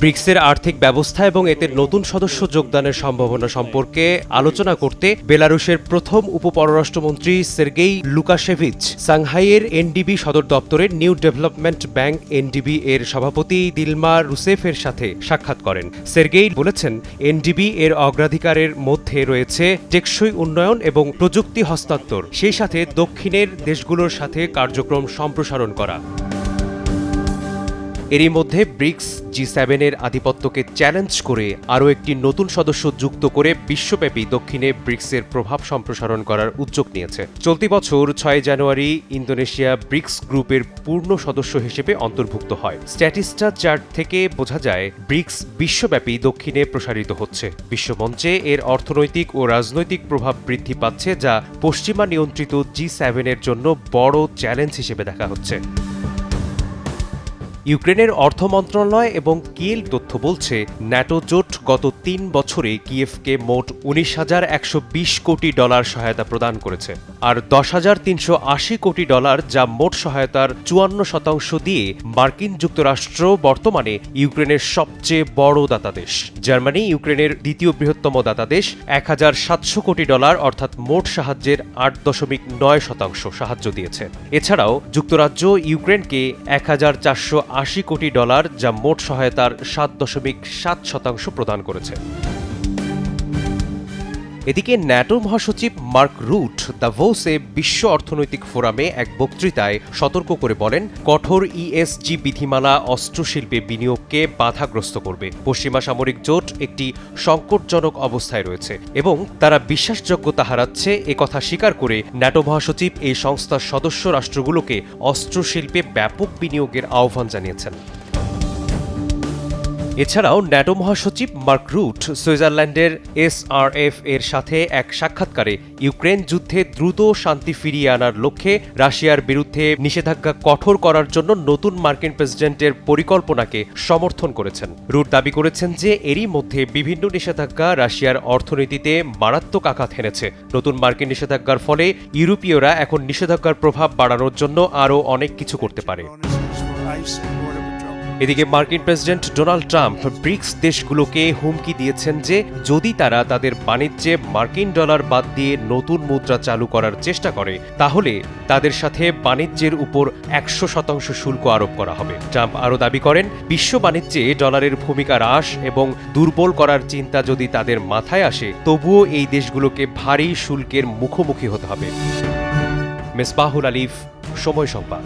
ব্রিক্সের আর্থিক ব্যবস্থা এবং এতে নতুন সদস্য যোগদানের সম্ভাবনা সম্পর্কে আলোচনা করতে বেলারুশের প্রথম উপপররাষ্ট্রমন্ত্রী সের্গেই লুকাশেভিচ সাংহাইয়ের এনডিবি সদর দপ্তরের নিউ ডেভেলপমেন্ট ব্যাংক এনডিবি এর সভাপতি দিলমা রুসেফের সাথে সাক্ষাৎ করেন। সের্গেই বলেছেন, এনডিবি এর অগ্রাধিকারের মধ্যে রয়েছে টেকসই উন্নয়ন এবং প্রযুক্তি হস্তান্তর, সেই সাথে দক্ষিণের দেশগুলোর সাথে কার্যক্রম সম্প্রসারণ করা। এরই মধ্যে ব্রিক্স জি7 এর আধিপত্যকে চ্যালেঞ্জ করে আরও একটি নতুন সদস্য যুক্ত করে বিশ্বব্যাপী দক্ষিণে ব্রিক্সের প্রভাব সম্প্রসারণ করার উদ্যোগ নিয়েছে। চলতি বছর ৬ জানুয়ারি ইন্দোনেশিয়া ব্রিক্স গ্রুপের পূর্ণ সদস্য হিসেবে অন্তর্ভুক্ত হয়। স্ট্যাটিস্টা চার্ট থেকে বোঝা যায় ব্রিক্স বিশ্বব্যাপী দক্ষিণে প্রসারিত হচ্ছে। বিশ্বমঞ্চে এর অর্থনৈতিক ও রাজনৈতিক প্রভাব বৃদ্ধি পাচ্ছে, যা পশ্চিমা নিয়ন্ত্রিত জি7 এর জন্য বড় চ্যালেঞ্জ হিসেবে দেখা হচ্ছে। ইউক্রেনের অর্থ মন্ত্রণালয় এবং কিয়েভ তথ্য বলছে, ন্যাটো জোট গত ৩ বছরে কিয়েভকে মোট $১৯,১২০ কোটি সহায়তা প্রদান করেছে, আর $১০,৩৮০ কোটি, যা মোট সহায়তার ৫৪% দিয়ে মার্কিন যুক্তরাষ্ট্র বর্তমানে ইউক্রেনের সবচেয়ে বড় দাতাদেশ। জার্মানি ইউক্রেনের দ্বিতীয় বৃহত্তম দাতাদেশ, $১,৭০০ কোটি অর্থাৎ মোট সাহায্যের ৮.৯% সাহায্য দিয়েছে। এছাড়াও যুক্তরাজ্য ইউক্রেনকে $১,৪৮০ কোটি, যা মোট সহায়তার ৭.৭% প্রদান করেছে। এদিকে ন্যাটো মহাসচিব মার্ক রুট দাভোসে বিশ্ব অর্থনৈতিক ফোরামে এক বক্তৃতায় সতর্ক করে বলেন, কঠোর ইএসজি বিধিমালা অস্ত্রশিল্পে বিনিয়োগকে বাধাগ্রস্ত করবে। পশ্চিমা সামরিক জোট একটি সংকটজনক অবস্থায় রয়েছে এবং তারা বিশ্বাসযোগ্যতা হারাচ্ছে, একথা স্বীকার করে ন্যাটো মহাসচিব এই সংস্থার সদস্য রাষ্ট্রগুলোকে অস্ত্রশিল্পে ব্যাপক বিনিয়োগের আহ্বান জানিয়েছেন। এছাড়াও ন্যাটো মহাসচিব মার্ক রুট সুইজারল্যান্ডের SRF এর সাথে এক সাক্ষাৎকারে ইউক্রেন যুদ্ধে দ্রুত শান্তি ফিরিয়ে আনার লক্ষ্যে রাশিয়ার বিরুদ্ধে নিষেধাজ্ঞা কঠোর করার জন্য নতুন মার্কিন প্রেসিডেন্টের পরিকল্পনাকে সমর্থন করেছেন। রুট দাবি করেছেন যে এরই মধ্যে বিভিন্ন নিষেধাজ্ঞা রাশিয়ার অর্থনীতিতে মারাত্মক আঘাত হেনেছে। নতুন মার্কিন নিষেধাজ্ঞার ফলে ইউরোপীয়রা এখন নিষেধাজ্ঞার প্রভাব বাড়ানোর জন্য আরও অনেক কিছু করতে পারে। এদিকে মার্কিন প্রেসিডেন্ট ডোনাল্ড ট্রাম্প ব্রিক্স দেশগুলোকে হুমকি দিয়েছেন যে যদি তারা তাদের বাণিজ্যে মার্কিন ডলার বাদ দিয়ে নতুন মুদ্রা চালু করার চেষ্টা করে, তাহলে তাদের সাথে বাণিজ্যের উপর ১০০% শুল্ক আরোপ করা হবে। ট্রাম্প আরও দাবি করেন, বিশ্ব বাণিজ্যে ডলারের ভূমিকা হ্রাস এবং দুর্বল করার চিন্তা যদি তাদের মাথায় আসে, তবুও এই দেশগুলোকে ভারী শুল্কের মুখোমুখি হতে হবে। মেসবাহুল আলিফ, সময় সংবাদ।